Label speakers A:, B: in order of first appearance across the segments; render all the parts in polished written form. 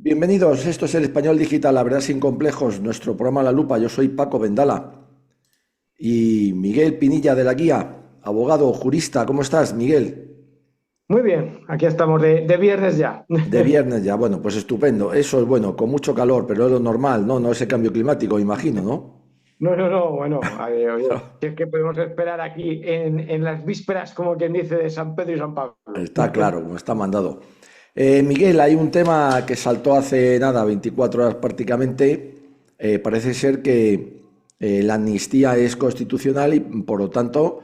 A: Bienvenidos, esto es el Español Digital, la verdad sin complejos, nuestro programa La Lupa. Yo soy Paco Vendala y Miguel Pinilla de la Guía, abogado, jurista. ¿Cómo estás, Miguel?
B: Muy bien, aquí estamos de viernes ya.
A: De viernes ya, bueno, pues estupendo. Eso es bueno, con mucho calor, pero es lo normal, ¿no? No ese cambio climático, imagino, ¿no?
B: No, no, no, bueno, oye, ¿qué es que podemos esperar aquí en las vísperas, como quien dice, de San Pedro y San Pablo?
A: Está claro, como está mandado. Miguel, hay un tema que saltó hace nada, 24 horas prácticamente. Parece ser que la amnistía es constitucional y por lo tanto,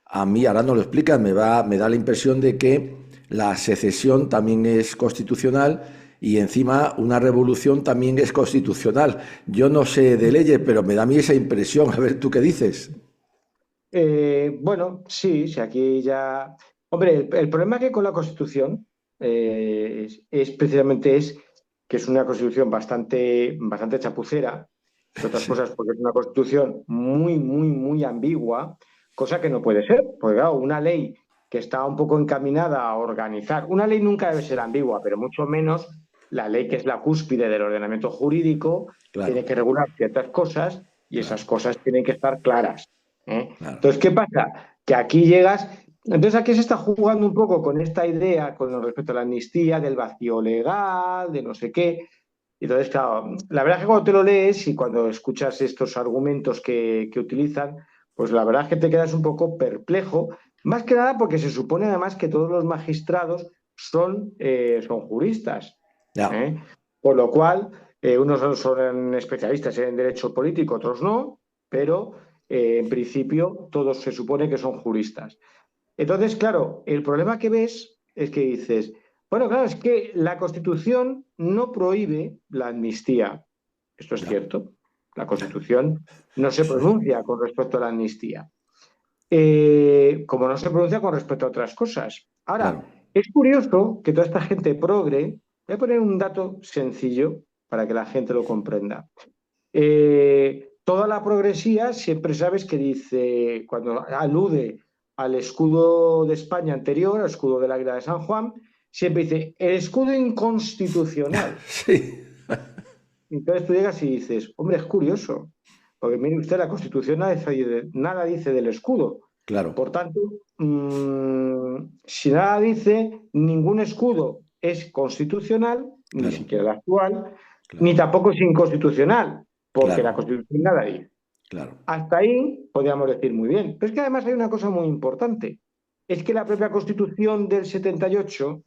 A: a mí ahora no lo explican, me da la impresión de que la secesión también es constitucional y encima una revolución también es constitucional. Yo no sé de leyes, pero me da a mí esa impresión. A ver, ¿tú qué dices?
B: Bueno, sí, sí, aquí ya. Hombre, el problema que con la Constitución es precisamente que es una Constitución bastante chapucera, entre otras
A: Sí,
B: cosas porque es una Constitución muy, muy, muy ambigua, cosa que no puede ser, porque claro, una ley que está un poco encaminada a organizar, una ley nunca debe ser ambigua, pero mucho menos la ley que es la cúspide del ordenamiento jurídico,
A: claro,
B: tiene que regular ciertas cosas y
A: claro,
B: esas cosas tienen que estar claras. ¿Eh?
A: claro,
B: Entonces, ¿qué pasa? Que aquí llegas, entonces aquí se está jugando un poco con esta idea con respecto a la amnistía, del vacío legal, de no sé qué. Entonces, claro, la verdad es que cuando te lo lees y cuando escuchas estos argumentos que utilizan, pues la verdad es que te quedas un poco perplejo, más que nada porque se supone además que todos los magistrados son juristas.
A: ya,
B: ¿Eh? Por lo cual, unos son especialistas en derecho político, otros no, pero en principio todos se supone que son juristas. Entonces, claro, el problema que ves es que dices, bueno, claro, es que la Constitución no prohíbe la amnistía. Esto es
A: ya,
B: cierto. La Constitución no se
A: sí,
B: pronuncia con respecto a la amnistía, como no se pronuncia con respecto a otras cosas. Ahora,
A: claro.
B: es curioso que toda esta gente progre, voy a poner un dato sencillo para que la gente lo comprenda. Toda la progresía siempre sabes que dice, cuando alude al escudo de España anterior, al escudo del Águila de San Juan, siempre dice el escudo inconstitucional.
A: Sí,
B: Entonces tú llegas y dices, hombre, es curioso, porque mire usted, la Constitución nada dice del escudo.
A: claro,
B: Por tanto, si nada dice, ningún escudo es constitucional, ni
A: claro,
B: siquiera el actual, ni
A: claro,
B: tampoco es inconstitucional, porque
A: claro,
B: la Constitución nada dice.
A: claro,
B: Hasta ahí podríamos decir muy bien. Pero es que además hay una cosa muy importante. Es que la propia Constitución del 78,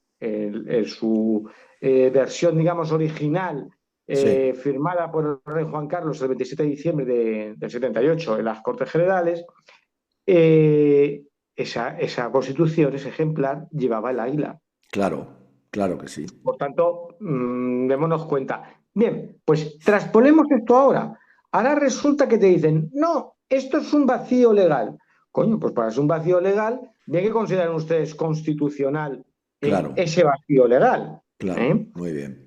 B: su versión, digamos, original,
A: sí,
B: firmada por el rey Juan Carlos el 27 de diciembre del 78 en las Cortes Generales, eh, esa Constitución, ese ejemplar, llevaba el águila.
A: claro, claro que sí.
B: Por tanto, démonos cuenta. Bien, pues traspolemos esto ahora. Ahora resulta que te dicen, no, esto es un vacío legal. Coño, pues para ser un vacío legal, bien que consideran ustedes constitucional
A: Claro,
B: ese vacío legal.
A: claro,
B: ¿Eh?
A: muy bien.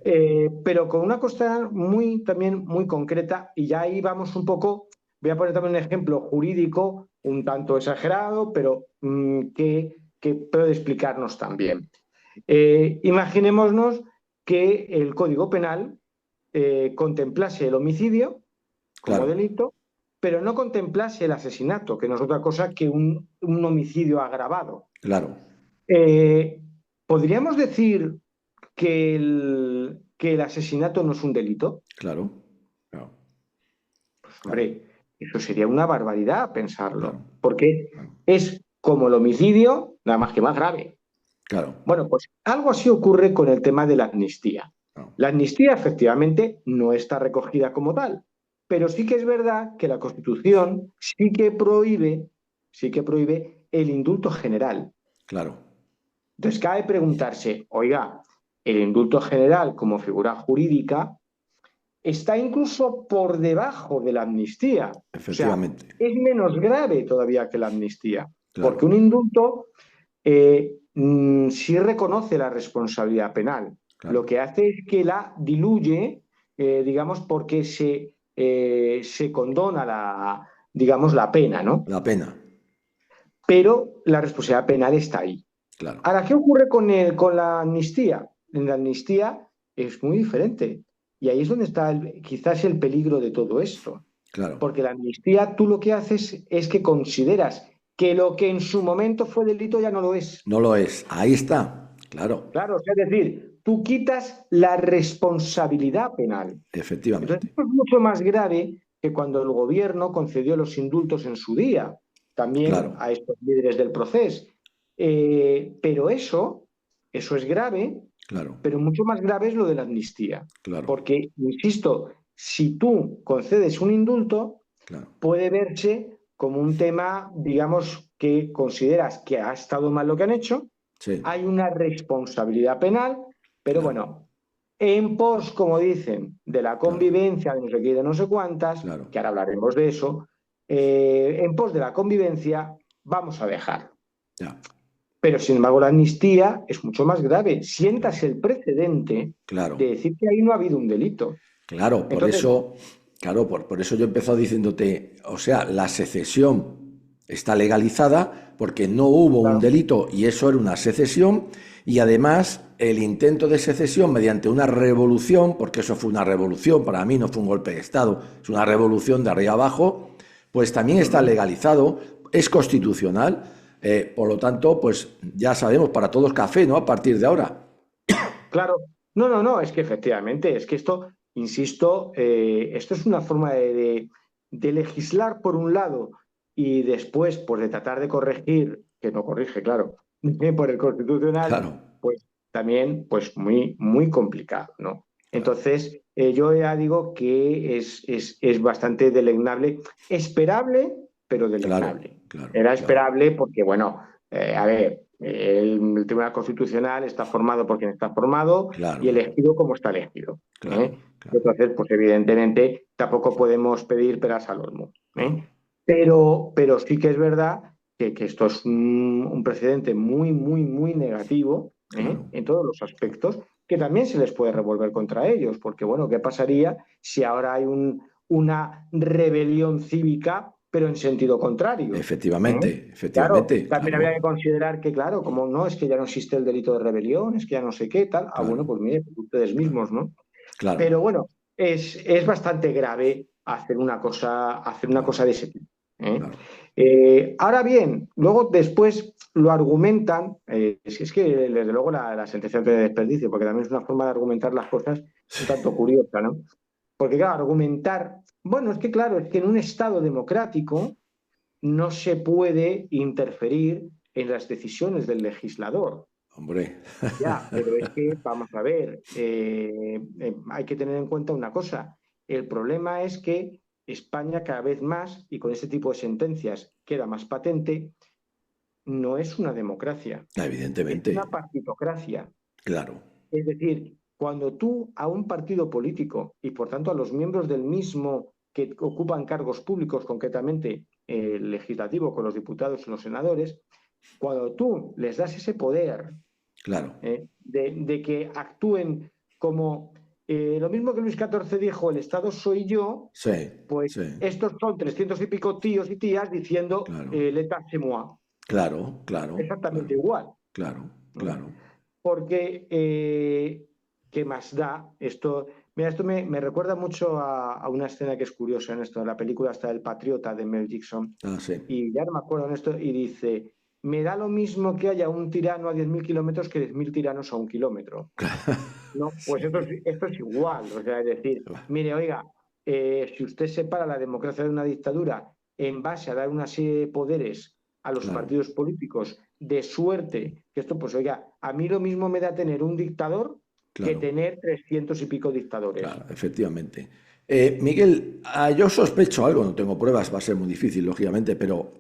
B: Pero con una cosa muy, también muy concreta, y ya ahí vamos un poco, voy a poner también un ejemplo jurídico, un tanto exagerado, pero que puede explicarnos también. Imaginémonos que el Código Penal contemplase el homicidio como
A: Claro,
B: delito, pero no contemplase el asesinato, que no es otra cosa que un homicidio agravado.
A: claro,
B: Eh, ¿Podríamos decir que el asesinato no es un delito?
A: claro, claro,
B: Pues
A: claro,
B: hombre, eso sería una barbaridad
A: claro,
B: pensarlo, porque
A: claro,
B: es como el homicidio, nada más que más grave.
A: claro,
B: Bueno, pues algo así ocurre con el tema de la amnistía.
A: claro,
B: La amnistía efectivamente no está recogida como tal, pero sí que es verdad que la Constitución sí que prohíbe el indulto general.
A: claro,
B: Entonces cabe preguntarse, oiga, el indulto general como figura jurídica está incluso por debajo de la amnistía. O sea,
A: efectivamente,
B: es menos grave todavía que la amnistía,
A: claro,
B: porque un indulto sí reconoce la responsabilidad penal. Lo
A: claro,
B: que hace es que la diluye, digamos, porque se condona digamos, la pena, ¿no?
A: la pena,
B: Pero la responsabilidad penal está ahí.
A: claro,
B: Ahora, ¿qué ocurre con la amnistía? En la amnistía es muy diferente. Y ahí es donde está quizás el peligro de todo esto.
A: claro.
B: Porque la amnistía tú lo que haces es que consideras que lo que en su momento fue delito ya no lo es.
A: No lo es. Ahí está. Claro,
B: Claro, o sea, es decir, tú quitas la responsabilidad penal. Entonces,
A: efectivamente.
B: esto es mucho más grave que cuando el gobierno concedió los indultos en su día, también
A: Claro,
B: a estos líderes del proceso. Pero eso es grave,
A: claro,
B: pero mucho más grave es lo de la amnistía.
A: claro,
B: Porque, insisto, si tú concedes un indulto,
A: claro.
B: puede verse como un tema, digamos, que consideras que ha estado mal lo que han hecho,
A: Sí,
B: hay una responsabilidad penal, pero
A: claro,
B: bueno, en pos, como dicen, de la
A: claro,
B: convivencia, de no sé qué, de no sé cuántas,
A: claro.
B: que ahora hablaremos de eso, en pos de la convivencia vamos a dejar.
A: Ya,
B: Pero sin embargo la amnistía es mucho más grave. Sientas
A: claro,
B: el precedente de
A: claro.
B: decir que ahí no ha habido un delito.
A: Claro, por
B: Entonces,
A: eso, claro, por eso yo he empezado diciéndote, o sea, la secesión está legalizada porque no hubo un
B: claro,
A: delito y eso era una secesión y además el intento de secesión mediante una revolución, porque eso fue una revolución, para mí no fue un golpe de Estado, es una revolución de arriba abajo, pues también está legalizado, es constitucional, por lo tanto, pues ya sabemos, para todos café, ¿no? A partir de ahora.
B: claro. No, no, no, es que efectivamente, es que esto, insisto, esto es una forma de legislar por un lado y después, pues de tratar de corregir, que no corrige, claro, por el Constitucional,
A: Claro,
B: pues también, pues muy, muy complicado, ¿no?
A: claro,
B: Entonces, yo ya digo que es bastante deleznable, esperable, pero
A: claro,
B: deleznable.
A: claro,
B: Era
A: claro,
B: esperable porque, bueno, a ver, el Tribunal Constitucional está formado por quien está formado y
A: claro.
B: elegido como está elegido.
A: Claro,
B: ¿Eh?
A: claro,
B: Entonces, pues evidentemente tampoco podemos pedir peras al olmo.
A: claro,
B: Pero sí que es verdad que esto es un precedente muy, muy, muy negativo,
A: claro,
B: en todos los
A: claro.
B: aspectos, que también se les puede revolver contra ellos, porque bueno, ¿qué pasaría si ahora hay una rebelión cívica, pero en sentido contrario? ¿Eh?
A: Efectivamente,
B: Claro,
A: efectivamente,
B: también habría
A: claro,
B: que considerar que, claro, como no, es que ya no existe el delito de rebelión, es que ya no sé qué, tal. Ah, bueno,
A: claro,
B: pues mire, pues ustedes
A: claro,
B: mismos, ¿no?
A: claro,
B: Pero bueno, es bastante grave hacer una
A: claro,
B: cosa de ese tipo. ¿Eh?
A: claro.
B: Ahora bien, luego después lo argumentan, es que desde luego la sentencia de desperdicio, porque también es una forma de argumentar las cosas un tanto curiosa, ¿no? Porque claro, argumentar, bueno, es que claro, es que en un Estado democrático no se puede interferir en las decisiones del legislador.
A: Hombre,
B: Ya, pero es que, vamos a ver, hay que tener en cuenta una cosa. El problema es que España cada vez más, y con este tipo de sentencias queda más patente, no es una democracia, es una
A: evidentemente,
B: partitocracia.
A: claro,
B: Es decir, cuando tú a un partido político y por tanto a los miembros del mismo que ocupan cargos públicos, concretamente el legislativo con los diputados y los senadores, cuando tú les das ese poder
A: claro.
B: de que actúen como lo mismo que Luis XIV dijo, el Estado soy yo,
A: Sí,
B: pues
A: sí,
B: estos son 300 y pico tíos y tías diciendo
A: claro,
B: l'État c'est moi.
A: claro, claro,
B: Exactamente
A: claro,
B: igual.
A: claro,
B: ¿No?
A: claro.
B: Porque, ¿qué más da? Mira, esto me recuerda mucho a una escena que es curiosa en esto, en la película hasta El Patriota de Mel Gibson,
A: Ah, sí.
B: y ya no me acuerdo en esto, y dice, me da lo mismo que haya un tirano a 10.000 kilómetros que 10.000 tiranos a 1 kilómetro. No, pues esto es igual, o sea, es decir, mire, oiga, si usted separa la democracia de una dictadura en base a dar una serie de poderes a los
A: Claro,
B: partidos políticos, de suerte, que esto, pues oiga, a mí lo mismo me da tener un dictador que
A: claro,
B: tener 300 y pico dictadores.
A: claro, efectivamente. Miguel, yo sospecho algo, no tengo pruebas, va a ser muy difícil, lógicamente, pero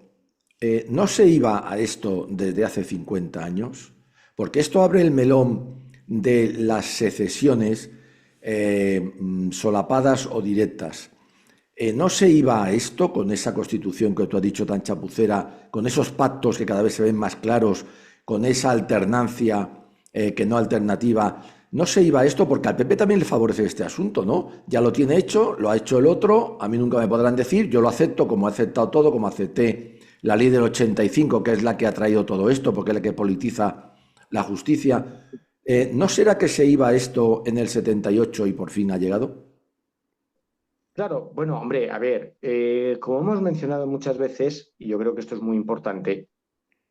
A: ¿no se iba a esto desde hace 50 años? Porque esto abre el melón de las secesiones solapadas o directas. ¿No se iba a esto con esa constitución que tú has dicho tan chapucera, con esos pactos que cada vez se ven más claros, con esa alternancia que no alternativa? ¿No se iba a esto? Porque al PP también le favorece este asunto, ¿no? Ya lo tiene hecho, lo ha hecho el otro, a mí nunca me podrán decir, yo lo acepto como he aceptado todo, como acepté la ley del 85, que es la que ha traído todo esto, porque es la que politiza la justicia. ¿No será que se iba esto en el 78 y por fin ha llegado?
B: Claro, bueno, hombre, a ver, como hemos mencionado muchas veces, y yo creo que esto es muy importante,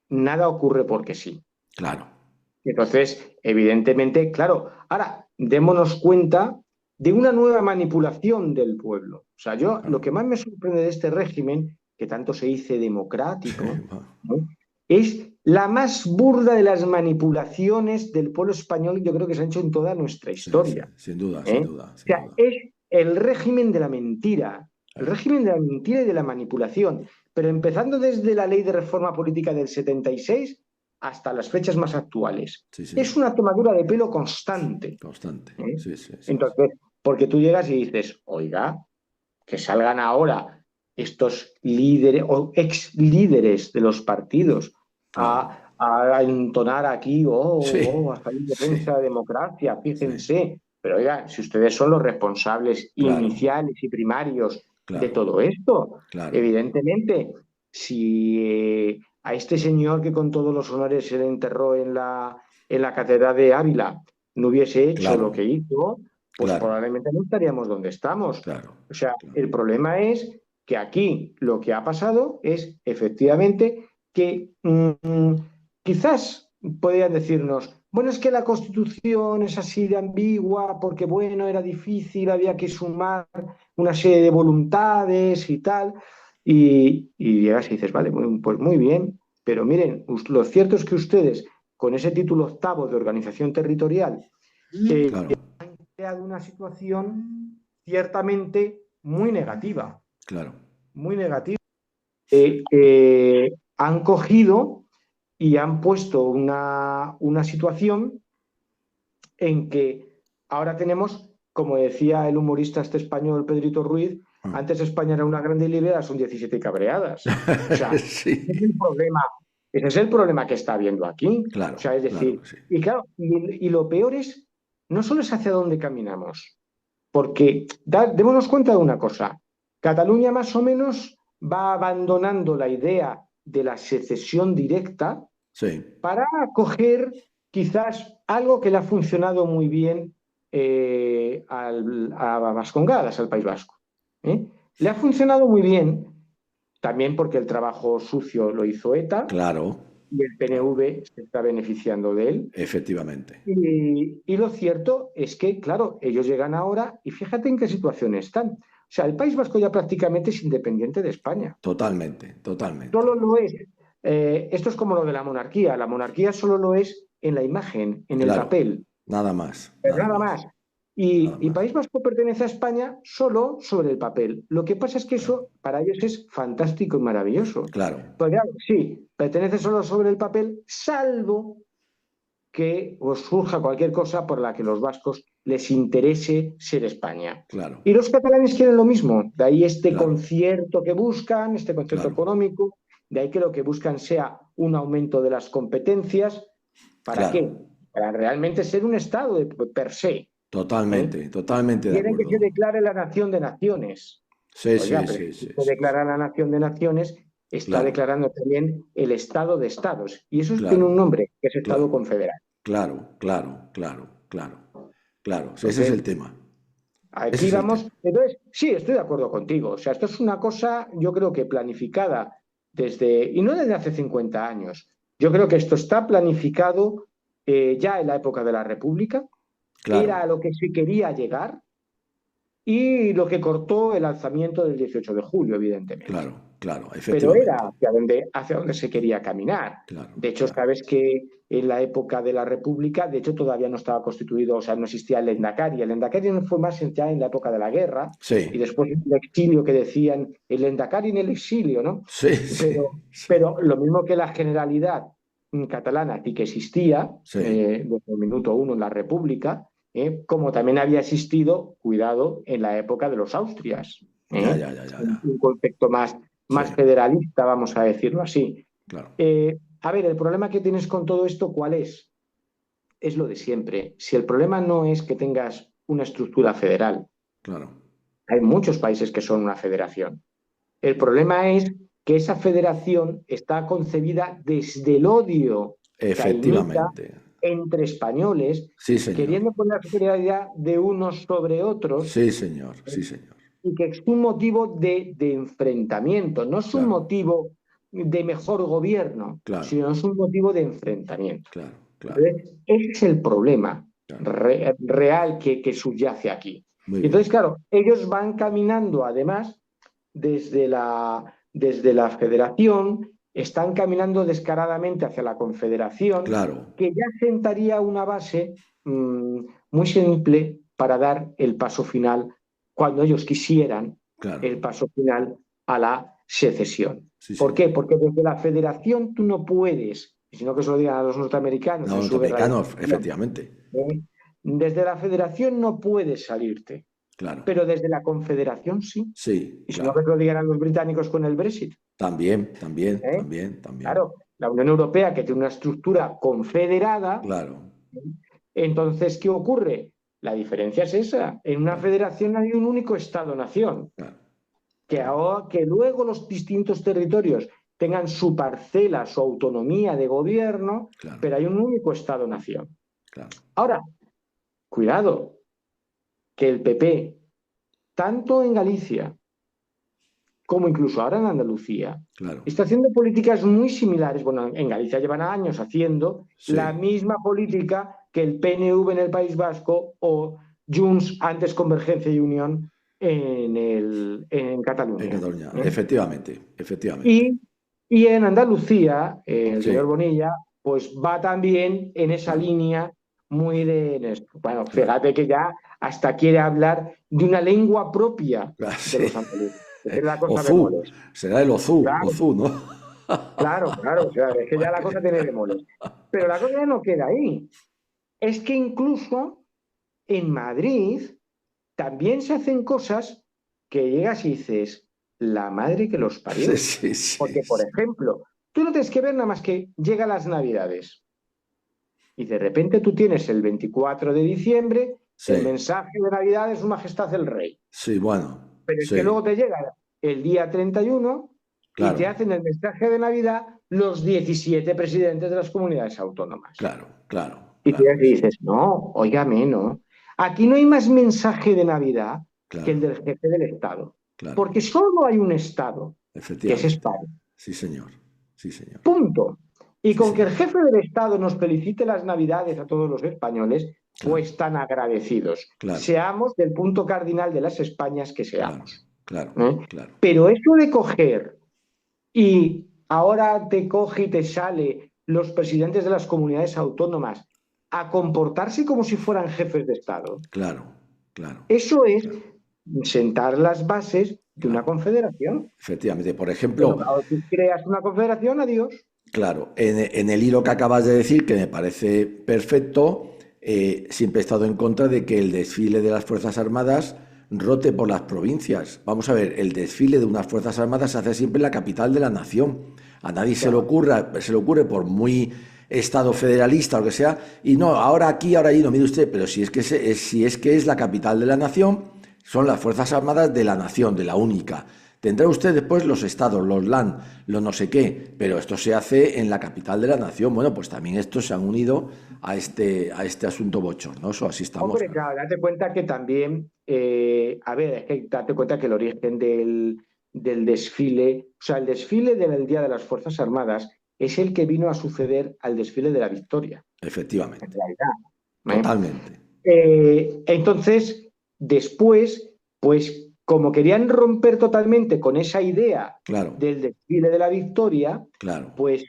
B: nada ocurre porque sí.
A: Claro,
B: Entonces, evidentemente, claro, ahora démonos cuenta de una nueva manipulación del pueblo. O sea, yo lo
A: claro.
B: que más me sorprende de este régimen, que tanto se dice
A: Sí,
B: democrático, ¿no? Es la más burda de las manipulaciones del pueblo español, yo creo que se han hecho en toda nuestra
A: sí, sí,
B: historia.
A: sin duda, sin
B: ¿Eh?
A: duda,
B: O
A: sin
B: sea,
A: duda.
B: es el régimen de la mentira, el
A: Eh,
B: régimen de la mentira y de la manipulación. Pero empezando desde la ley de reforma política del 76 hasta las fechas más actuales.
A: Sí, señor.
B: Es una tomadura de pelo constante.
A: Constante.
B: ¿Eh?
A: Sí, sí, sí, sí.
B: Entonces, porque tú llegas y dices, oiga, que salgan ahora estos líderes o ex líderes de los partidos
A: Claro.
B: a entonar aquí,
A: Sí,
B: a hacer defensa
A: sí,
B: de democracia,
A: sí.
B: fíjense. Pero oiga, si ustedes son los responsables
A: Claro,
B: iniciales y primarios de
A: claro,
B: todo esto,
A: claro,
B: evidentemente, si a este señor que con todos los honores se le enterró en la Catedral de Ávila no hubiese hecho lo
A: claro,
B: que hizo, pues
A: claro,
B: probablemente no estaríamos donde estamos.
A: claro,
B: O sea,
A: claro.
B: el problema es que aquí lo que ha pasado es efectivamente que quizás podrían decirnos, bueno, es que la Constitución es así de ambigua porque, bueno, era difícil, había que sumar una serie de voluntades y tal. Y llegas y dices, vale, pues muy bien, pero miren, lo cierto es que ustedes, con ese título octavo de organización territorial,
A: Claro,
B: creado una situación ciertamente
A: claro,
B: muy negativa. Han cogido y han puesto una situación en que ahora tenemos, como decía el humorista este español Pedrito Ruiz,
A: ah.
B: antes España era una grande y libera, son 17 cabreadas. O sea, ese es
A: Sí,
B: el problema, ese es el problema que está habiendo aquí. O
A: claro,
B: sea, es
A: claro
B: decir,
A: que sí.
B: y claro, y lo peor es, no solo es hacia dónde caminamos, porque démonos cuenta de una cosa, Cataluña más o menos va abandonando la idea de la secesión directa
A: Sí,
B: para coger quizás algo que le ha funcionado muy bien a Vascongadas, al País Vasco. ¿Eh? Le ha funcionado muy bien, también porque el trabajo sucio lo hizo ETA
A: claro,
B: y el
A: claro,
B: PNV se está beneficiando de él.
A: efectivamente.
B: Y lo cierto es que, claro, ellos llegan ahora y fíjate en qué situación están. O sea, el País Vasco ya prácticamente es independiente de España.
A: Totalmente, totalmente.
B: Solo lo es. Esto es como lo de la monarquía. La monarquía solo lo es en la imagen, en el
A: Claro,
B: papel,
A: nada más,
B: pero
A: nada
B: nada
A: más,
B: más.
A: nada
B: Y
A: más.
B: País Vasco pertenece a España solo sobre el papel. Lo que pasa es que
A: Claro,
B: eso para ellos es fantástico y maravilloso.
A: claro,
B: Pues claro, sí, pertenece solo sobre el papel, salvo que os surja cualquier cosa por la que los vascos les interese ser España.
A: claro,
B: Y los catalanes quieren lo mismo, de ahí este
A: claro,
B: concierto que buscan, este concierto
A: claro,
B: económico, de ahí que lo que buscan sea un aumento de las competencias. ¿Para
A: claro.
B: qué? Para realmente ser un Estado per se. ¿Eh?
A: Totalmente, totalmente de
B: Quieren que se
A: acuerdo.
B: declare la nación de naciones.
A: Sí,
B: Oiga,
A: sí,
B: pero
A: sí,
B: si
A: sí,
B: usted
A: sí, sí.
B: declara la nación de naciones, está
A: Claro,
B: declarando también el Estado de Estados. Y eso tiene un
A: claro,
B: nombre, que es Estado
A: claro,
B: confederal.
A: claro, claro, claro, claro, claro. Sí, ese es
B: Entonces,
A: el tema. Ese
B: aquí
A: es el
B: vamos.
A: tema.
B: Entonces, sí, estoy de acuerdo contigo. O sea, esto es una cosa, yo creo que planificada desde, y no desde hace 50 años. Yo creo que esto está planificado ya en la época de la República,
A: Claro,
B: era a lo que se quería llegar y lo que cortó el alzamiento del 18 de julio, evidentemente.
A: claro, claro,
B: Pero era
A: efectivamente.
B: hacia donde se quería caminar.
A: Claro,
B: De hecho,
A: claro.
B: sabes que en la época de la República, de hecho, todavía no estaba constituido, o sea, no existía el Lendakari. El Lendakari no fue más ya en la época de la guerra y
A: Sí,
B: después el exilio que decían el Lendakari en el exilio, ¿no?
A: sí, sí,
B: Pero,
A: sí,
B: pero lo mismo que la Generalidad catalana sí que existía
A: sí.
B: desde el minuto uno en la República, como también había existido, cuidado, en la época de los Austrias.
A: Ya,
B: ¿Eh?
A: ya, ya, ya, ya.
B: Un concepto
A: Sí,
B: más federalista, vamos a decirlo así.
A: claro,
B: A ver, el problema que tienes con todo esto, ¿cuál es? Es lo de siempre. Si el problema no es que tengas una estructura federal,
A: claro.
B: hay muchos países que son una federación. El problema es que esa federación está concebida desde el odio cainita
A: Efectivamente.
B: entre españoles,
A: Sí, señor.
B: queriendo poner la superioridad de unos sobre otros,
A: Sí, señor. Sí, señor.
B: y que es un motivo de enfrentamiento, no es un
A: Claro,
B: motivo de mejor gobierno,
A: claro,
B: sino es un motivo de enfrentamiento.
A: claro, claro,
B: Entonces, ese es el problema
A: claro.
B: real que subyace aquí.
A: Muy
B: Y entonces,
A: bien.
B: claro, ellos van caminando, además, desde la federación, están caminando descaradamente hacia la confederación,
A: Claro,
B: que ya sentaría una base muy simple para dar el paso final, cuando ellos quisieran,
A: claro.
B: el paso final a la secesión.
A: Sí,
B: ¿Por qué?
A: señor.
B: Porque desde la federación tú no puedes, sino que se lo digan a los norteamericanos en
A: No,
B: su guerra de
A: norteamericanos,
B: secesión,
A: efectivamente.
B: ¿eh? Desde la federación no puedes salirte,
A: Claro.
B: pero desde la confederación sí.
A: Sí,
B: Y si no, que
A: claro.
B: se lo digan a los británicos con el Brexit.
A: También, también,
B: ¿Eh?
A: también, también.
B: Claro, la Unión Europea, que tiene una estructura confederada,
A: Claro,
B: entonces, ¿qué ocurre? La diferencia es esa. En una
A: claro,
B: federación hay un único Estado-nación,
A: claro, claro,
B: que luego los distintos territorios tengan su parcela, su autonomía de gobierno,
A: claro,
B: pero hay un único Estado-nación.
A: claro,
B: Ahora, cuidado, que el PP, tanto en Galicia como incluso ahora en Andalucía,
A: claro.
B: está haciendo políticas muy similares. Bueno, en Galicia llevan años haciendo la
A: Sí,
B: misma política que el PNV en el País Vasco o Junts, antes Convergencia y Unión, en
A: en
B: Cataluña.
A: Cataluña,
B: ¿Eh?
A: efectivamente, efectivamente.
B: Y, y en Andalucía, el señor
A: Sí,
B: Bonilla, pues va también en esa
A: claro,
B: línea muy de esto. Bueno,
A: claro,
B: fíjate que ya hasta quiere hablar de una lengua propia
A: claro,
B: de
A: sí.
B: los andaluces. Es la cosa de
A: Ozú,
B: moles.
A: será el Ozú,
B: Claro,
A: Ozú, ¿no?
B: claro, claro. O sea, es que ya la cosa tiene bemoles. Pero la cosa no queda ahí. Es que incluso en Madrid también se hacen cosas que llegas y dices, la madre que los
A: Sí,
B: parió.
A: sí, sí,
B: Porque, por
A: sí,
B: ejemplo, tú no tienes que ver nada más que llega las Navidades y de repente tú tienes el 24 de diciembre el
A: sí,
B: mensaje de Navidad de Su Majestad el Rey.
A: sí, bueno,
B: Pero es que
A: sí,
B: luego te llega el día 31 y te
A: claro,
B: hacen el mensaje de Navidad los 17 presidentes de las comunidades autónomas.
A: claro, claro,
B: Y tú
A: claro
B: ya
A: que
B: te
A: sí,
B: dices, no, óigame, no. Aquí no hay más mensaje de Navidad que el
A: claro,
B: del jefe del Estado.
A: claro,
B: Porque solo hay un Estado, que es
A: efectivamente.
B: España.
A: Sí, señor, sí, señor,
B: Punto. Y
A: sí,
B: con que el
A: señor,
B: jefe del Estado nos felicite las Navidades a todos los españoles,
A: claro,
B: pues tan agradecidos.
A: claro,
B: Seamos del punto cardinal de las Españas que
A: claro,
B: seamos.
A: claro,
B: ¿Eh?
A: claro,
B: Pero eso de coger y ahora te coge y te sale los presidentes de las comunidades autónomas a comportarse como si fueran jefes de Estado,
A: claro, claro,
B: eso es
A: claro,
B: sentar las bases de una
A: claro.
B: confederación.
A: Efectivamente, por
B: Pero
A: ejemplo,
B: cuando tú creas una confederación, adiós.
A: claro, en el hilo que acabas de decir, que me parece perfecto, siempre he estado en contra de que el desfile de las Fuerzas Armadas rote por las provincias. Vamos a ver, el desfile de unas Fuerzas Armadas se hace siempre en la capital de la nación. A nadie
B: Claro.
A: se le ocurre por muy Estado federalista o lo que sea, y no, ahora aquí, ahora allí, no, mire usted, pero si es que es la capital de la nación, son las Fuerzas Armadas de la nación, de la única. Tendrá usted después los estados, los LAN, lo no sé qué, pero esto se hace en la capital de la nación. Bueno, pues también estos se han unido a este asunto bochornoso, así estamos.
B: Hombre, claro, date cuenta que también, a ver, es que date cuenta que el origen del desfile, o sea, el desfile del Día de las Fuerzas Armadas es el que vino a suceder al desfile de la Victoria, en
A: Efectivamente,
B: realidad.
A: totalmente,
B: Entonces, después, pues como querían romper totalmente con esa idea
A: claro,
B: del desfile de la Victoria,
A: claro,
B: pues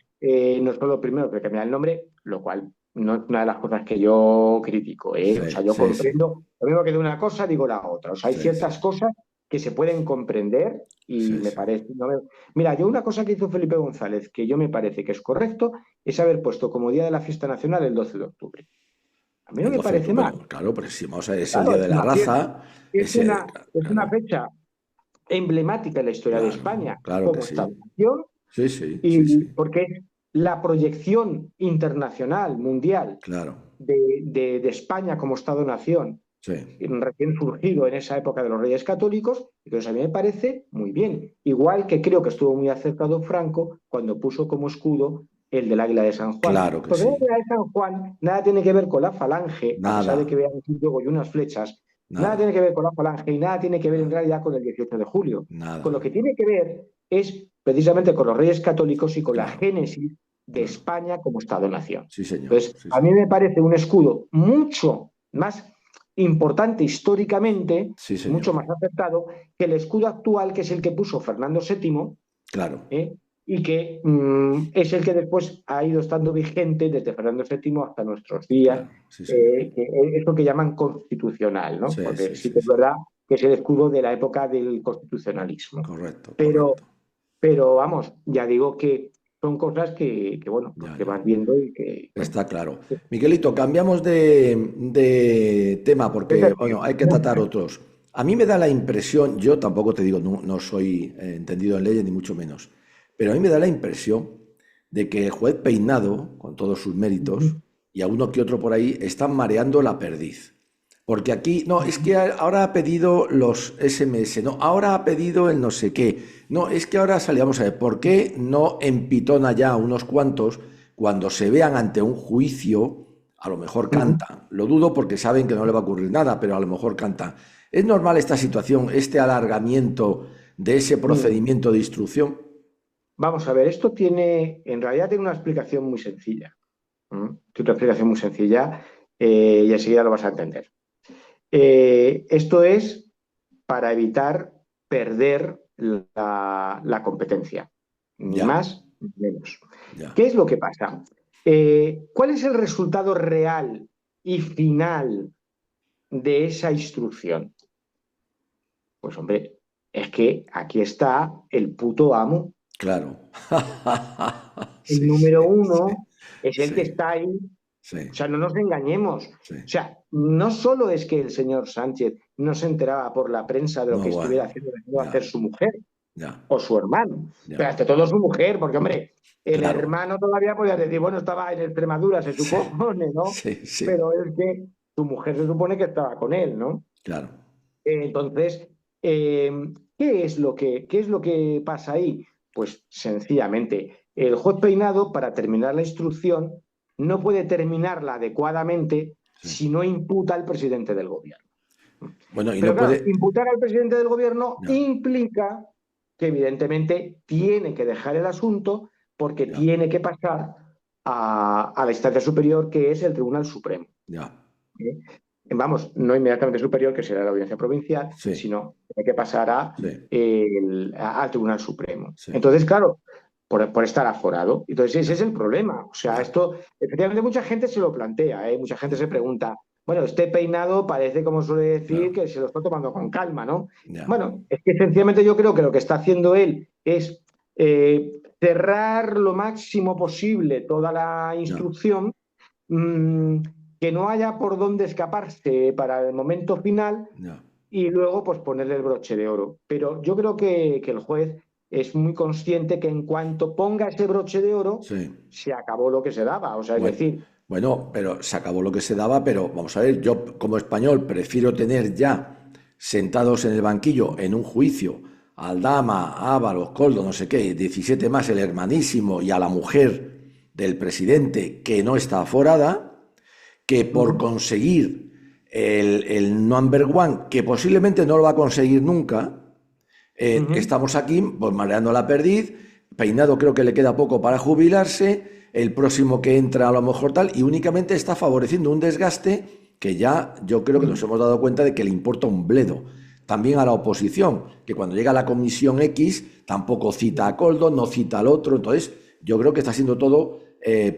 B: no solo primero que cambiar el nombre, lo cual no es una de las cosas que yo critico, ¿eh? O sea,
A: sí,
B: yo
A: sí, sí,
B: comprendo, lo mismo que de una cosa digo la otra. O sea, hay
A: sí, sí,
B: ciertas cosas que se pueden comprender y
A: sí,
B: me
A: sí,
B: parece... Mira, yo una cosa que hizo Felipe González, que yo me parece que es correcto, es haber puesto como Día de la Fiesta Nacional el 12 de octubre. A mí no
A: el
B: me
A: 12 de
B: parece
A: octubre,
B: mal.
A: bueno, claro, pero si vamos a, es el
B: Claro,
A: día
B: es
A: de la
B: una fiesta,
A: raza,
B: es una, es una
A: claro,
B: fecha emblemática en la historia de
A: claro,
B: España
A: claro que
B: como
A: sí,
B: Estado-nación
A: sí, sí, sí,
B: y
A: sí,
B: porque es la proyección internacional, mundial
A: claro,
B: de España como Estado-nación
A: sí,
B: recién surgido en esa época de los Reyes Católicos, entonces a mí me parece muy bien. Igual que creo que estuvo muy acertado Franco cuando puso como escudo el del Águila de San Juan.
A: Claro que
B: Porque el
A: sí.
B: Águila de San Juan nada tiene que ver con la falange, a pesar de
A: Nada,
B: que vean un fuego y unas flechas, nada
A: nada,
B: tiene que ver con la falange y nada tiene que ver en
A: nada,
B: realidad con el 18 de julio. Con
A: nada.
B: lo que tiene que ver es precisamente con los Reyes Católicos y con la
A: Claro,
B: génesis de
A: claro.
B: España como Estado-nación.
A: Sí, señor.
B: Entonces,
A: Sí,
B: a mí
A: señor.
B: me parece un escudo mucho más importante históricamente,
A: Sí,
B: mucho
A: señor.
B: más acertado que el escudo actual, que es el que puso Fernando VII,
A: Claro,
B: y que es el que después ha ido estando vigente desde Fernando VII hasta nuestros días,
A: claro. Sí, señor.
B: que es lo que llaman constitucional, ¿no?
A: Sí,
B: Porque
A: sí,
B: sí
A: sí,
B: que es
A: sí.
B: verdad que es el escudo de la época del constitucionalismo.
A: Correcto,
B: Pero,
A: correcto.
B: pero vamos, ya digo que son cosas bueno, pues
A: Ya,
B: que
A: ya.
B: vas viendo y que, bueno,
A: Está claro. Miguelito, cambiamos de tema
B: ¿qué
A: porque,
B: tercio?
A: bueno, hay que tratar otros. A mí me da la impresión, yo tampoco te digo, no, no soy entendido en leyes ni mucho menos, pero a mí me da la impresión de que el juez Peinado, con todos sus méritos, y a uno que otro por ahí, están mareando la perdiz. Porque aquí, no, es que ahora ha pedido los SMS, no, ahora ha pedido el no sé qué, no, es que ahora salíamos a ver, ¿por qué no empitona ya a unos cuantos cuando se vean ante un juicio? A lo mejor cantan, lo dudo porque saben que no le va a ocurrir nada, pero a lo mejor cantan. ¿Es normal esta situación, este alargamiento de ese
B: Mira,
A: procedimiento de instrucción?
B: vamos a ver, en realidad tiene una explicación muy sencilla. Tiene una explicación muy sencilla y enseguida lo vas a entender. Esto es para evitar perder la competencia, ni
A: Ya,
B: más ni menos.
A: ya,
B: ¿Qué es lo que pasa? ¿Cuál es el resultado real y final de esa instrucción? Pues hombre, es que aquí está el puto amo.
A: claro.
B: El
A: Sí, sí,
B: número
A: sí,
B: uno es el que
A: sí,
B: está ahí.
A: sí,
B: O sea, no nos engañemos.
A: sí.
B: O sea, no solo es que el señor Sánchez no se enteraba por la prensa de lo
A: No,
B: que estuviera
A: bueno,
B: haciendo, dejando de hacer
A: ya,
B: su mujer
A: ya,
B: o su hermano,
A: ya.
B: pero ante todo su mujer, porque hombre, el
A: Claro.
B: hermano todavía podía decir, bueno, estaba en Extremadura, se
A: Sí,
B: supone, ¿no?
A: sí, sí,
B: Pero es que su mujer se supone que estaba con él, ¿no?
A: claro.
B: Entonces, eh, qué es lo que pasa ahí? Pues sencillamente, el juez Peinado, para terminar la instrucción, no puede terminarla adecuadamente
A: Sí.
B: si no imputa al presidente del gobierno.
A: Bueno, y
B: Pero
A: no
B: claro,
A: puede.
B: imputar al presidente del gobierno
A: Ya,
B: implica que evidentemente tiene que dejar el asunto porque
A: ya,
B: tiene que pasar a la instancia superior, que es el Tribunal Supremo.
A: ya.
B: ¿Eh? Vamos, no inmediatamente superior, que será la audiencia provincial,
A: Sí,
B: sino que hay que pasar
A: sí,
B: al Tribunal Supremo.
A: sí.
B: Entonces, claro, por estar aforado. Entonces, ese
A: Ya,
B: es el problema. O sea,
A: ya,
B: esto, efectivamente, mucha gente se lo plantea, ¿eh? Mucha gente
A: ya,
B: se pregunta, bueno, este peinado parece, como suele decir,
A: claro.
B: que se lo está tomando con calma, ¿no?
A: Ya,
B: Bueno, es que sencillamente yo creo que lo que está haciendo él es cerrar lo máximo posible toda la
A: ya,
B: instrucción, mmm, que no haya por dónde escaparse para el momento final
A: ya.
B: y luego pues ponerle el broche de oro. Pero yo creo que el juez es muy consciente que en cuanto ponga ese broche de oro,
A: Sí.
B: se acabó lo que se daba. O sea, es
A: Bueno,
B: decir,
A: bueno, pero se acabó lo que se daba, pero vamos a ver, yo como español prefiero tener ya sentados en el banquillo en un juicio a Aldama, a Ábalos, Coldo, no sé qué, 17 más, el hermanísimo y a la mujer del presidente que no está aforada, que por conseguir el number one, que posiblemente no lo va a conseguir nunca, estamos aquí pues mareando la perdiz. Peinado creo que le queda poco para jubilarse, el próximo que entra a lo mejor tal, y únicamente está favoreciendo un desgaste que ya yo creo que nos hemos dado cuenta de que le importa un bledo. También a la oposición, que cuando llega la comisión X tampoco cita a Coldo, no cita al otro, entonces yo creo que está siendo todo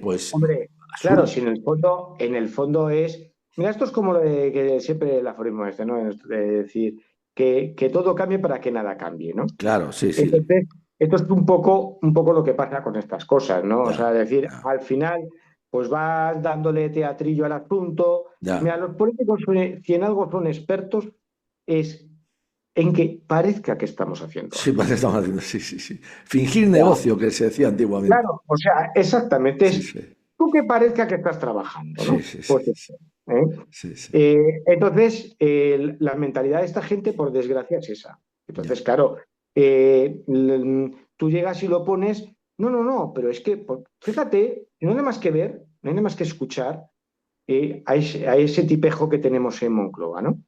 A: pues
B: hombre, claro, si
A: absurdo.
B: en el fondo es. Mira, esto es como lo de que siempre el aforismo este, ¿no? De decir que todo cambie para que nada cambie, ¿no?
A: Claro, sí, sí,
B: Entonces, esto es un poco lo que pasa con estas cosas, ¿no? O
A: ya,
B: sea, decir,
A: ya,
B: al final, pues vas dándole teatrillo al asunto.
A: ya.
B: Mira, los políticos, si en algo son expertos, es en que parezca que estamos haciendo
A: Sí,
B: algo.
A: pues estamos haciendo, sí, sí, sí. Fingir
B: O sea,
A: negocio, que se decía antiguamente.
B: claro, o sea, exactamente,
A: Sí,
B: es
A: sí,
B: tú que parezca que estás trabajando,
A: sí,
B: ¿no?
A: sí, sí,
B: Pues esto, ¿eh?
A: sí, sí,
B: Entonces, la mentalidad de esta gente, por desgracia, es esa.
A: ya,
B: Entonces, claro, tú llegas y lo pones no, pero es que, fíjate, no hay nada más que ver, no hay nada más que escuchar a ese tipejo que tenemos en Moncloa, ¿no?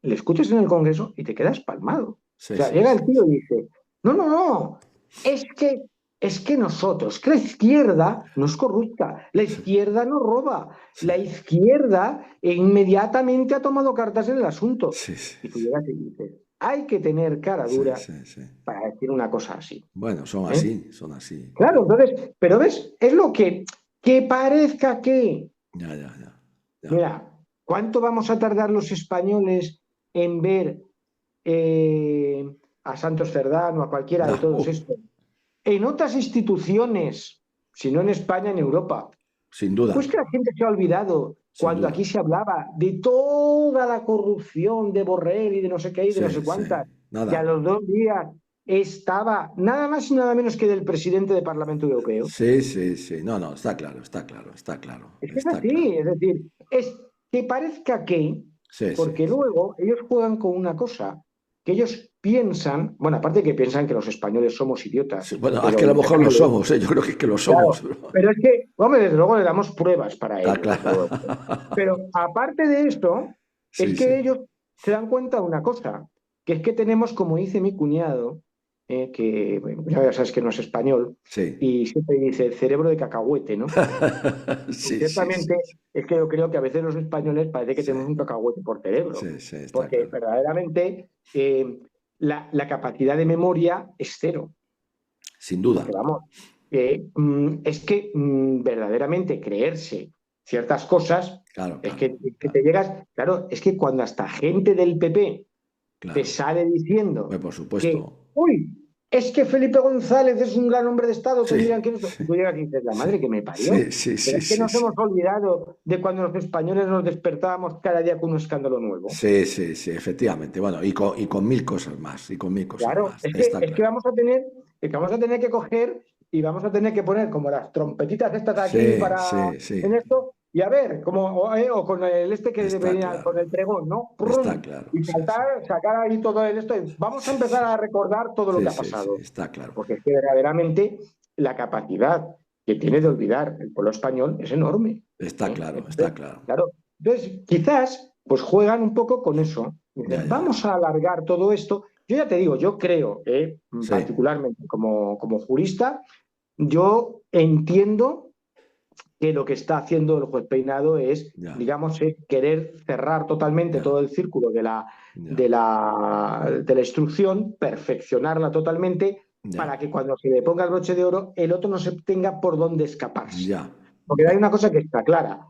B: Le escuchas en el Congreso y te quedas palmado. O
A: Sí,
B: sea,
A: sí,
B: llega
A: sí,
B: el tío
A: sí.
B: y dice, no, es que, nosotros, que la izquierda no es corrupta, la
A: Sí,
B: izquierda no roba,
A: sí,
B: la izquierda inmediatamente ha tomado cartas en el asunto.
A: sí, sí,
B: Y tú llegas y dices, hay que tener cara
A: sí,
B: dura
A: sí, sí.
B: para decir una cosa así.
A: Bueno,
B: ¿Eh?
A: son así,
B: Claro,
A: pero
B: entonces, pero ves, es lo que parezca que,
A: ya, ya, ya, ya.
B: mira, ¿cuánto vamos a tardar los españoles en ver eh, a Santos Cerdán o a cualquiera de
A: Ya,
B: todos estos en otras instituciones, si no en España, en Europa?
A: sin duda,
B: Pues que la gente se ha olvidado
A: sin
B: cuando
A: duda.
B: aquí se hablaba de toda la corrupción de Borrell y de no sé qué y de no sé
A: Sí, sí.
B: cuántas. Y a
A: Nada.
B: los 2 días estaba nada más y nada menos que del presidente del Parlamento Europeo.
A: Sí, sí, sí. No, no, está claro, está claro, está claro,
B: Es que es
A: está claro.
B: así, es decir, es que parezca que,
A: Sí, sí,
B: porque
A: sí.
B: luego ellos juegan con una cosa, que ellos piensan, bueno, aparte de que piensan que los españoles somos
A: Sí,
B: idiotas,
A: bueno, es
B: pero
A: que a lo mejor lo
B: integrales,
A: somos, ¿eh? Yo creo que lo somos,
B: claro,
A: bro.
B: pero es que, hombre, desde luego le damos pruebas para
A: Está
B: ello,
A: claro.
B: desde luego. Pero aparte de esto, es
A: Sí,
B: que
A: sí,
B: ellos se dan cuenta de una cosa, que es que tenemos, como dice mi cuñado, que bueno, ya sabes que no es español,
A: sí.
B: y siempre dice cerebro de cacahuete, ¿no? Y
A: Sí, sí, sí,
B: ciertamente es que yo creo que a veces los españoles parece que
A: sí,
B: tenemos un cacahuete por cerebro,
A: sí, sí, está
B: porque
A: claro.
B: verdaderamente la capacidad de memoria es cero.
A: Sin duda.
B: Porque vamos, es que verdaderamente creerse ciertas cosas,
A: Claro,
B: es
A: claro,
B: que
A: claro,
B: te llegas, claro, es que cuando hasta gente del PP te
A: claro.
B: sale diciendo
A: Pues por
B: que,
A: supuesto.
B: uy, es que Felipe González es un gran hombre de Estado,
A: Sí,
B: tendrían que... Y
A: sí,
B: tú llegas y dices, la
A: sí,
B: madre que me parió.
A: sí, sí,
B: Pero
A: sí,
B: es que
A: sí,
B: nos hemos
A: sí.
B: olvidado de cuando los españoles nos despertábamos cada día con un escándalo nuevo.
A: Sí, sí, sí, efectivamente. Bueno, y con mil cosas más, y con mil cosas
B: Claro,
A: más. Está
B: es que
A: claro.
B: vamos a tener que coger y vamos a tener que poner como las trompetitas estas aquí
A: Sí,
B: para
A: sí, sí.
B: en esto, y a ver, como, o con el este que
A: Está
B: venía
A: claro.
B: con el pregón, ¿no?
A: Está
B: ¡Prum!
A: claro.
B: Y
A: Sí, sí.
B: saltar, sacar ahí todo el esto, y vamos a
A: Sí,
B: empezar
A: sí.
B: a recordar todo lo
A: Sí,
B: que ha
A: sí, sí.
B: pasado.
A: Está claro.
B: Porque es que verdaderamente la capacidad que tiene de olvidar el pueblo español es enorme.
A: Está claro,
B: Entonces,
A: está claro.
B: claro, entonces quizás pues juegan un poco con eso.
A: Ya,
B: Dicen,
A: ya, ya.
B: vamos a alargar todo esto. Yo ya te digo, yo creo,
A: Sí,
B: particularmente como jurista, yo entiendo que lo que está haciendo el juez Peinado es,
A: ya,
B: digamos, es querer cerrar totalmente
A: ya,
B: todo el círculo de la,
A: ya,
B: de la, de la instrucción, perfeccionarla totalmente,
A: ya,
B: para que cuando se le ponga el broche de oro, el otro no se tenga por dónde escaparse.
A: ya,
B: Porque hay
A: ya.
B: una cosa que está clara.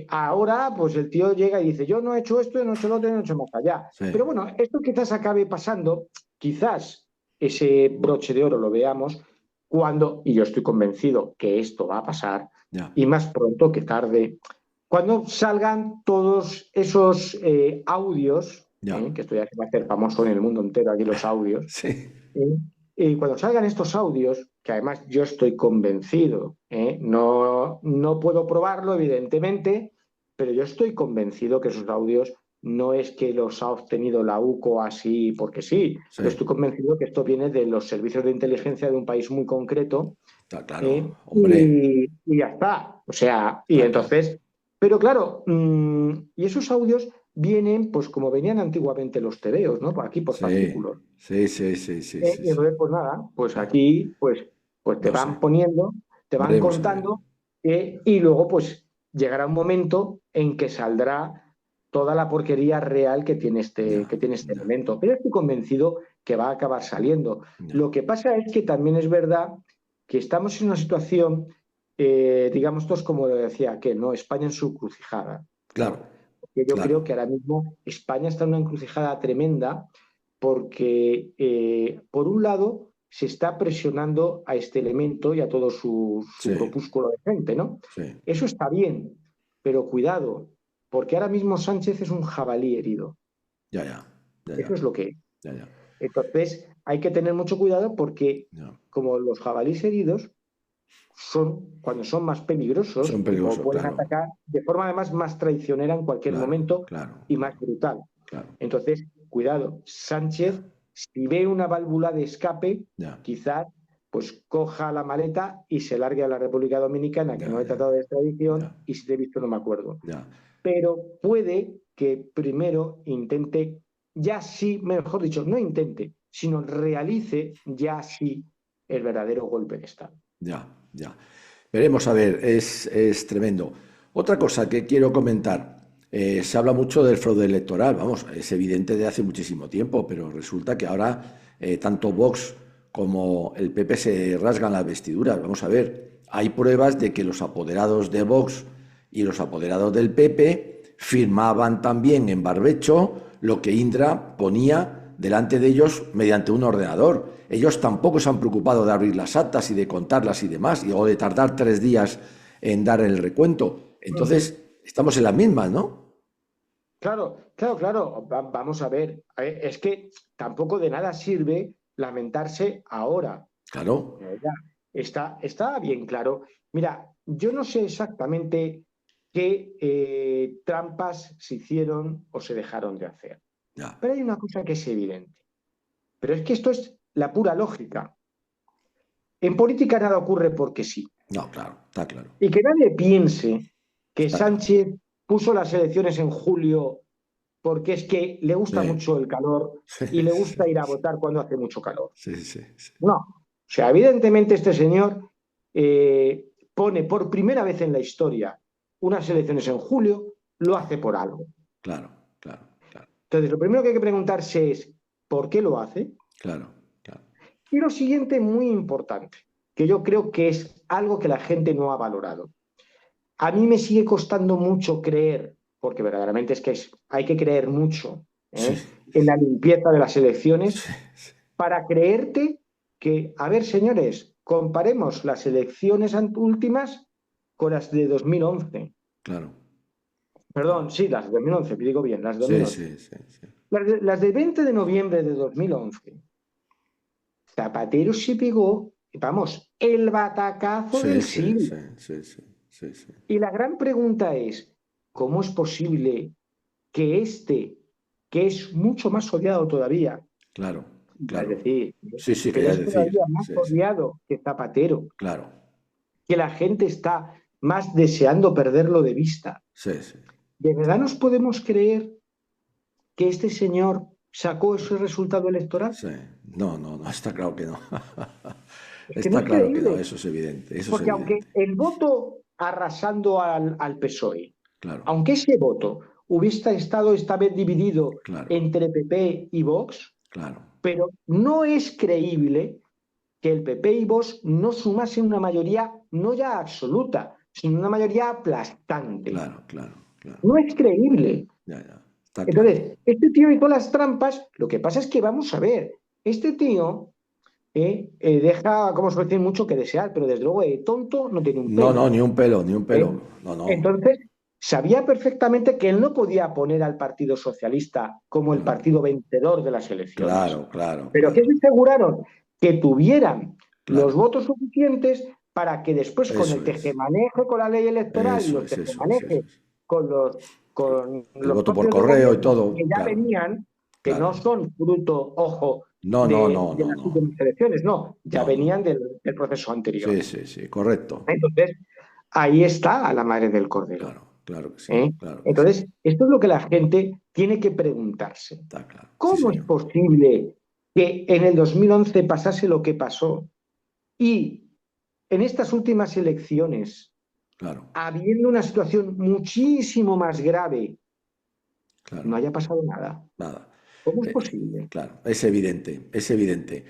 B: Ahora, pues el tío llega y dice, yo no he hecho esto, yo no he hecho lo otro, yo no he hecho más allá.
A: Sí,
B: Pero bueno, esto quizás acabe pasando, quizás ese broche de oro lo veamos cuando, y yo estoy convencido que esto va a pasar,
A: ya,
B: y más pronto que tarde, cuando salgan todos esos audios,
A: ya.
B: que esto ya se va a hacer famoso en el mundo entero, aquí los audios,
A: Sí,
B: ¿eh? Y cuando salgan estos audios, que además yo estoy convencido, no puedo probarlo, evidentemente, pero yo estoy convencido que esos audios no es que los ha obtenido la UCO así porque sí.
A: sí.
B: Yo estoy convencido que esto viene de los servicios de inteligencia de un país muy concreto,
A: Está claro. Hombre,
B: y ya está. O sea, y
A: está claro.
B: entonces, pero claro, y esos audios vienen, pues como venían antiguamente los tebeos, ¿no? Por aquí, por
A: Sí,
B: fascículos.
A: sí, sí, sí, sí, sí,
B: Y
A: sí.
B: entonces, pues nada, pues
A: Claro.
B: aquí, pues te
A: No sé.
B: van poniendo, te van
A: Veremos a ver.
B: contando, y luego, pues llegará un momento en que saldrá toda la porquería real que tiene
A: Ya,
B: este
A: ya,
B: elemento. Pero estoy convencido que va a acabar saliendo.
A: ya.
B: Lo que pasa es que también es verdad que estamos en una situación, digamos, todos como decía aquel, ¿no? España en su encrucijada,
A: Claro,
B: ¿no? Que yo
A: claro.
B: creo que ahora mismo España está en una encrucijada tremenda porque, por un lado, se está presionando a este elemento y a todo su
A: Sí,
B: grupúsculo de gente, ¿no?
A: sí.
B: Eso está bien, pero cuidado, porque ahora mismo Sánchez es un jabalí herido.
A: Ya, ya, ya, ya,
B: Eso es lo que es.
A: ya, ya,
B: Entonces, hay que tener mucho cuidado porque,
A: ya.
B: como los jabalíes heridos, cuando son más peligrosos
A: Son
B: y
A: peligrosos,
B: pueden
A: claro,
B: atacar de forma además más traicionera en cualquier
A: claro,
B: momento
A: claro,
B: y más
A: claro,
B: brutal.
A: claro.
B: Entonces, cuidado,
A: Ya,
B: Sánchez, si ve una válvula de escape,
A: ya.
B: quizás pues coja la maleta y se largue a la República Dominicana, que
A: Ya,
B: no he
A: ya,
B: tratado de extradición,
A: ya,
B: y si te he visto no me acuerdo.
A: ya,
B: Pero puede que primero intente, ya sí, mejor dicho, no intente, sino realice ya sí el verdadero golpe de Estado.
A: ya, ya. Veremos, a ver, es tremendo. Otra cosa que quiero comentar, se habla mucho del fraude electoral, vamos, es evidente de hace muchísimo tiempo, pero resulta que ahora tanto Vox como el PP se rasgan las vestiduras. Vamos a ver, hay pruebas de que los apoderados de Vox y los apoderados del PP firmaban también en barbecho lo que Indra ponía delante de ellos mediante un ordenador. Ellos tampoco se han preocupado de abrir las actas y de contarlas y demás, o de tardar 3 días en dar el recuento. Entonces, estamos en las mismas, ¿no?
B: Claro, claro, claro. Vamos a ver. Es que tampoco de nada sirve lamentarse ahora.
A: Claro,
B: Ya, está bien claro. Mira, yo no sé exactamente qué trampas se hicieron o se dejaron de hacer,
A: ya.
B: pero hay una cosa que es evidente. Pero es que esto es la pura lógica. En política nada ocurre porque sí.
A: No, claro, está claro.
B: Y que nadie piense que
A: Está claro.
B: Sánchez puso las elecciones en julio porque es que le gusta
A: Sí,
B: mucho el calor
A: sí,
B: y le
A: sí,
B: gusta ir a votar cuando hace mucho calor.
A: sí, sí, sí.
B: No. O sea, evidentemente este señor pone por primera vez en la historia unas elecciones en julio, lo hace por algo.
A: Claro, claro, claro,
B: Entonces, lo primero que hay que preguntarse es, ¿por qué lo hace?
A: claro, claro.
B: Y lo siguiente, muy importante, que yo creo que es algo que la gente no ha valorado. A mí me sigue costando mucho creer, porque verdaderamente es que hay que creer mucho
A: Sí,
B: en la limpieza de las elecciones,
A: sí, sí,
B: para creerte que, a ver, señores, comparemos las elecciones últimas con las de 2011.
A: claro,
B: Perdón,
A: claro.
B: sí, las de 2011, digo bien, las de
A: Sí,
B: 2011.
A: sí, sí, sí.
B: Las de 20 de noviembre de 2011. Zapatero se pegó, vamos, el batacazo
A: Sí,
B: del
A: sí,
B: siglo.
A: sí, sí, sí, sí, sí.
B: Y la gran pregunta es, ¿cómo es posible que este, que es mucho más odiado todavía,
A: Claro,
B: es
A: claro.
B: decir,
A: Sí, sí,
B: pero
A: quería
B: es todavía
A: decir.
B: más
A: Sí, sí.
B: odiado que Zapatero,
A: Claro.
B: que la gente está más deseando perderlo de vista?
A: Sí, sí.
B: ¿De verdad nos podemos creer que este señor sacó ese resultado electoral?
A: Sí. No, no, no, está claro que no.
B: Es que no
A: Está
B: es
A: claro que no,
B: creíble,
A: eso es evidente, eso es
B: porque aunque
A: evidente.
B: el voto arrasando al PSOE,
A: Claro,
B: aunque ese voto hubiese estado esta vez dividido
A: claro,
B: entre PP y Vox,
A: claro,
B: pero no es creíble que el PP y Vox no sumasen una mayoría no ya absoluta, sino una mayoría aplastante.
A: claro, claro, claro.
B: No es creíble.
A: Ya, ya. Está claro.
B: Entonces, este tío y todas las trampas, lo que pasa es que vamos a ver, este tío deja, como suele decir, mucho que desear, pero desde luego tonto no tiene un
A: No, no,
B: pelo.
A: ni un pelo, ni un
B: ¿Eh?
A: pelo. No, no.
B: Entonces, sabía perfectamente que él no podía poner al Partido Socialista como el
A: Claro,
B: partido vencedor de las elecciones.
A: claro, claro,
B: Pero que
A: claro,
B: se aseguraron que tuvieran los
A: claro.
B: votos suficientes para que después con
A: Eso
B: el
A: es.
B: tejemaneje con la ley electoral y
A: Eso
B: los
A: es, eso es, eso
B: tejemanejes
A: es.
B: con los,
A: Claro.
B: con
A: El
B: los
A: voto por
B: socios de
A: correo y
B: gobierno que
A: todo,
B: ya
A: claro,
B: venían, que
A: claro.
B: no son fruto, ojo,
A: No, no, no,
B: de
A: no,
B: las
A: no.
B: últimas elecciones, no, ya
A: No, no.
B: venían del proceso anterior.
A: Sí, sí, sí, correcto.
B: Entonces, ahí está a la madre del cordero.
A: Claro, claro que sí,
B: ¿Eh?
A: claro que sí.
B: Entonces, esto es lo que la gente tiene que preguntarse.
A: Está claro. Sí,
B: ¿Cómo es
A: señor.
B: posible que en el 2011 pasase lo que pasó y en estas últimas elecciones,
A: Claro,
B: habiendo una situación muchísimo más grave,
A: claro.
B: no haya pasado nada?
A: Nada.
B: ¿Cómo es
A: Eh,
B: posible?
A: claro, es evidente, es evidente.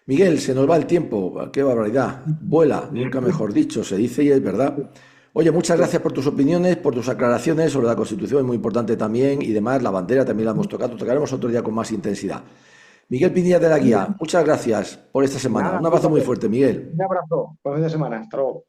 A: Miguel, se nos va el tiempo, qué barbaridad. Vuela, nunca mejor dicho, se dice y es verdad. Oye, muchas gracias por tus opiniones, por tus aclaraciones sobre la Constitución, es muy importante también, y demás, la bandera también la hemos tocado, tocaremos otro día con más intensidad. Miguel Pinilla de la Guía, muchas gracias por esta semana.
B: Nada,
A: Un abrazo muy fuerte, Miguel.
B: un abrazo, buen fin de semana, hasta luego.